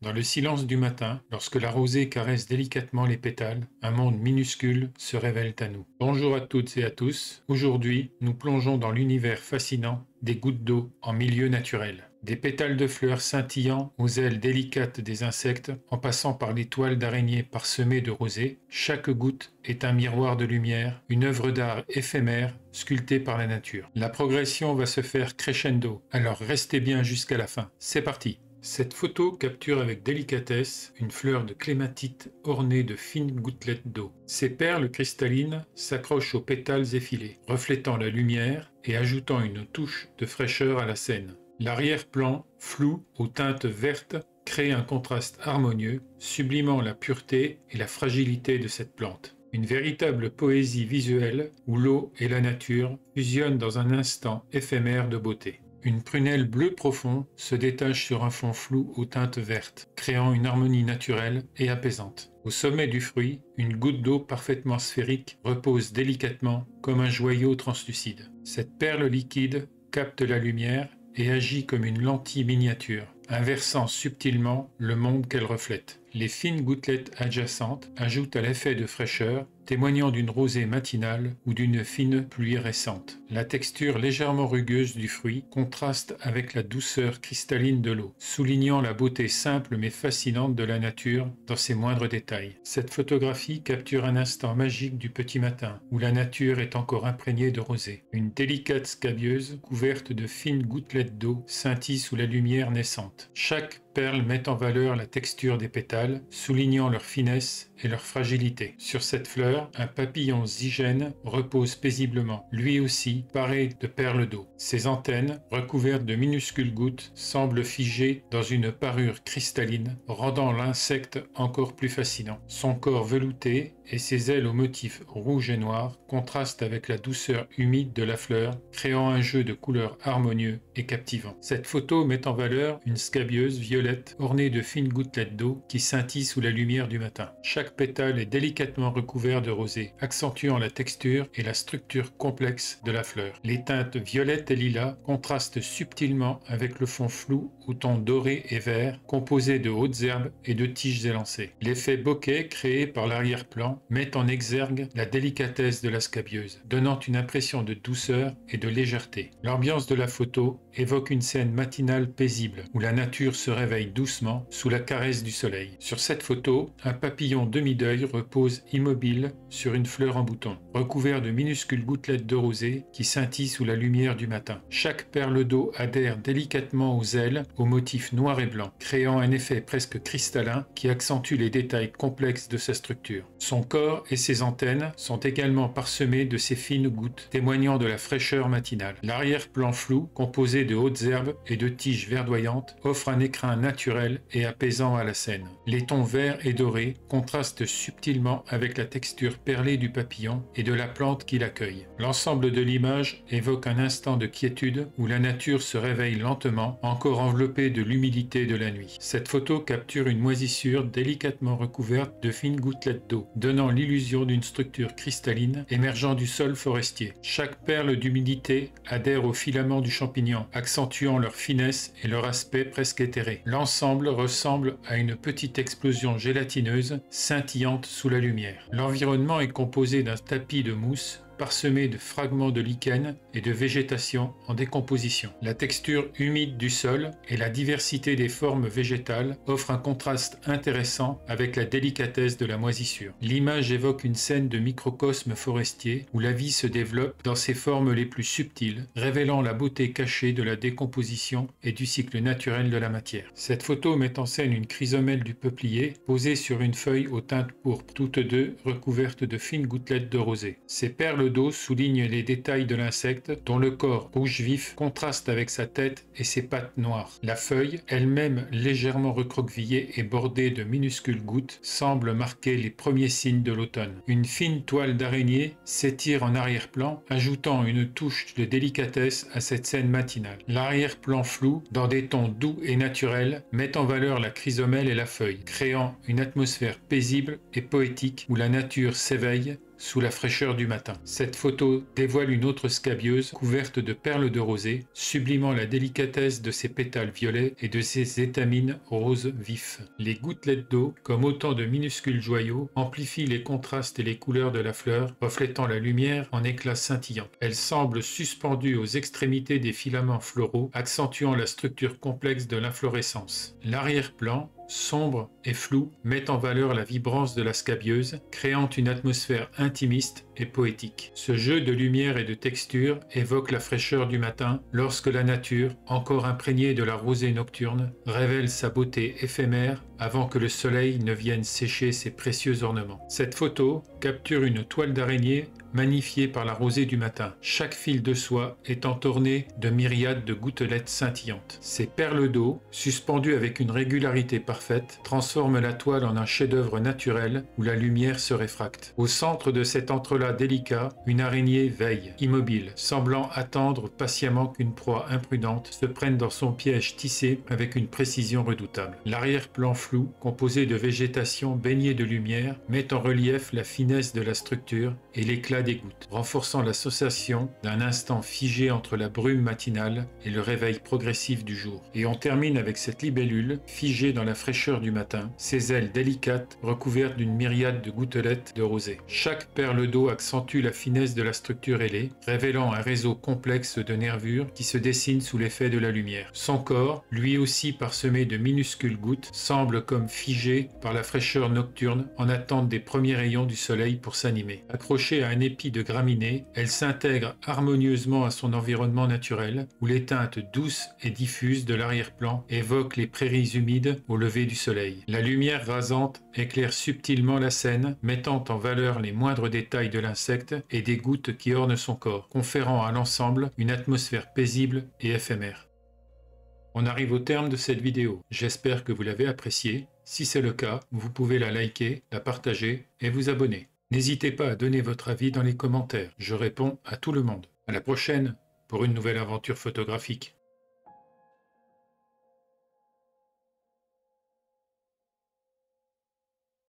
Dans le silence du matin, lorsque la rosée caresse délicatement les pétales, un monde minuscule se révèle à nous. Bonjour à toutes et à tous. Aujourd'hui, nous plongeons dans l'univers fascinant des gouttes d'eau en milieu naturel. Des pétales de fleurs scintillants aux ailes délicates des insectes, en passant par les toiles d'araignées parsemées de rosée, chaque goutte est un miroir de lumière, une œuvre d'art éphémère sculptée par la nature. La progression va se faire crescendo, alors restez bien jusqu'à la fin. C'est parti! Cette photo capture avec délicatesse une fleur de clématite ornée de fines gouttelettes d'eau. Ces perles cristallines s'accrochent aux pétales effilés, reflétant la lumière et ajoutant une touche de fraîcheur à la scène. L'arrière-plan, flou aux teintes vertes, crée un contraste harmonieux, sublimant la pureté et la fragilité de cette plante. Une véritable poésie visuelle où l'eau et la nature fusionnent dans un instant éphémère de beauté. Une prunelle bleu profond se détache sur un fond flou aux teintes vertes, créant une harmonie naturelle et apaisante. Au sommet du fruit, une goutte d'eau parfaitement sphérique repose délicatement comme un joyau translucide. Cette perle liquide capte la lumière et agit comme une lentille miniature, inversant subtilement le monde qu'elle reflète. Les fines gouttelettes adjacentes ajoutent à l'effet de fraîcheur, témoignant d'une rosée matinale ou d'une fine pluie récente. La texture légèrement rugueuse du fruit contraste avec la douceur cristalline de l'eau, soulignant la beauté simple mais fascinante de la nature dans ses moindres détails. Cette photographie capture un instant magique du petit matin, où la nature est encore imprégnée de rosée. Une délicate scabieuse, couverte de fines gouttelettes d'eau, scintille sous la lumière naissante. Chaque perle met en valeur la texture des pétales, soulignant leur finesse et leur fragilité. Sur cette fleur, un papillon zygène repose paisiblement, lui aussi paré de perles d'eau. Ses antennes, recouvertes de minuscules gouttes, semblent figées dans une parure cristalline, rendant l'insecte encore plus fascinant. Son corps velouté et ses ailes aux motifs rouge et noir contrastent avec la douceur humide de la fleur, créant un jeu de couleurs harmonieux et captivant. Cette photo met en valeur une scabieuse violette ornée de fines gouttelettes d'eau qui scintillent sous la lumière du matin. Chaque pétale est délicatement recouvert de rosée, accentuant la texture et la structure complexe de la fleur. Les teintes violettes et lilas contrastent subtilement avec le fond flou aux tons dorés et verts, composé de hautes herbes et de tiges élancées. L'effet bokeh créé par l'arrière-plan met en exergue la délicatesse de la scabieuse, donnant une impression de douceur et de légèreté. L'ambiance de la photo évoque une scène matinale paisible, où la nature se réveille doucement sous la caresse du soleil. Sur cette photo, un papillon demi-deuil repose immobile sur une fleur en bouton, recouvert de minuscules gouttelettes de rosée qui scintillent sous la lumière du matin. Chaque perle d'eau adhère délicatement aux ailes, aux motifs noir et blanc, créant un effet presque cristallin qui accentue les détails complexes de sa structure. Son corps et ses antennes sont également parsemés de ces fines gouttes, témoignant de la fraîcheur matinale. L'arrière-plan flou, composé de hautes herbes et de tiges verdoyantes, offre un écrin naturel et apaisant à la scène. Les tons verts et dorés contrastent subtilement avec la texture perlée du papillon et de la plante qui l'accueille. L'ensemble de l'image évoque un instant de quiétude où la nature se réveille lentement, encore enveloppée de l'humidité de la nuit. Cette photo capture une moisissure délicatement recouverte de fines gouttelettes d'eau, donnant l'illusion d'une structure cristalline émergeant du sol forestier. Chaque perle d'humidité adhère aux filaments du champignon, accentuant leur finesse et leur aspect presque éthéré. L'ensemble ressemble à une petite explosion gélatineuse scintillante sous la lumière. L'environnement est composé d'un tapis de mousse parsemé de fragments de lichen et de végétation en décomposition. La texture humide du sol et la diversité des formes végétales offrent un contraste intéressant avec la délicatesse de la moisissure. L'image évoque une scène de microcosme forestier où la vie se développe dans ses formes les plus subtiles, révélant la beauté cachée de la décomposition et du cycle naturel de la matière. Cette photo met en scène une chrysomèle du peuplier posée sur une feuille aux teintes pourpres, toutes deux recouvertes de fines gouttelettes de rosée. Ces perles d'eau souligne les détails de l'insecte dont le corps rouge vif contraste avec sa tête et ses pattes noires. La feuille, elle-même légèrement recroquevillée et bordée de minuscules gouttes, semble marquer les premiers signes de l'automne. Une fine toile d'araignée s'étire en arrière-plan, ajoutant une touche de délicatesse à cette scène matinale. L'arrière-plan flou, dans des tons doux et naturels, met en valeur la chrysomèle et la feuille, créant une atmosphère paisible et poétique où la nature s'éveille sous la fraîcheur du matin. Cette photo dévoile une autre scabieuse couverte de perles de rosée, sublimant la délicatesse de ses pétales violets et de ses étamines roses vifs. Les gouttelettes d'eau, comme autant de minuscules joyaux, amplifient les contrastes et les couleurs de la fleur, reflétant la lumière en éclats scintillants. Elle semble suspendue aux extrémités des filaments floraux, accentuant la structure complexe de l'inflorescence. L'arrière-plan, sombre et flou, met en valeur la vibrance de la scabieuse, créant une atmosphère intimiste et poétique. Ce jeu de lumière et de texture évoque la fraîcheur du matin lorsque la nature, encore imprégnée de la rosée nocturne, révèle sa beauté éphémère avant que le soleil ne vienne sécher ses précieux ornements. Cette photo capture une toile d'araignée magnifiée par la rosée du matin, chaque fil de soie étant orné de myriades de gouttelettes scintillantes. Ces perles d'eau, suspendues avec une régularité parfaite, transforment la toile en un chef-d'œuvre naturel où la lumière se réfracte. Au centre de cet entrelac délicat, une araignée veille, immobile, semblant attendre patiemment qu'une proie imprudente se prenne dans son piège tissé avec une précision redoutable. L'arrière-plan flou, composé de végétation baignée de lumière, met en relief la finesse de la structure et l'éclat des gouttes, renforçant l'association d'un instant figé entre la brume matinale et le réveil progressif du jour. Et on termine avec cette libellule, figée dans la fraîcheur du matin, ses ailes délicates recouvertes d'une myriade de gouttelettes de rosée. Chaque perle d'eau accentue la finesse de la structure ailée, révélant un réseau complexe de nervures qui se dessine sous l'effet de la lumière. Son corps, lui aussi parsemé de minuscules gouttes, semble comme figé par la fraîcheur nocturne en attente des premiers rayons du soleil pour s'animer. Accrochée à un épi de graminées, elle s'intègre harmonieusement à son environnement naturel, où les teintes douces et diffuses de l'arrière-plan évoquent les prairies humides au lever du soleil. La lumière rasante éclaire subtilement la scène, mettant en valeur les moindres détails de l'insecte et des gouttes qui ornent son corps, conférant à l'ensemble une atmosphère paisible et éphémère. On arrive au terme de cette vidéo. J'espère que vous l'avez appréciée. Si c'est le cas, vous pouvez la liker, la partager et vous abonner. N'hésitez pas à donner votre avis dans les commentaires. Je réponds à tout le monde. À la prochaine pour une nouvelle aventure photographique.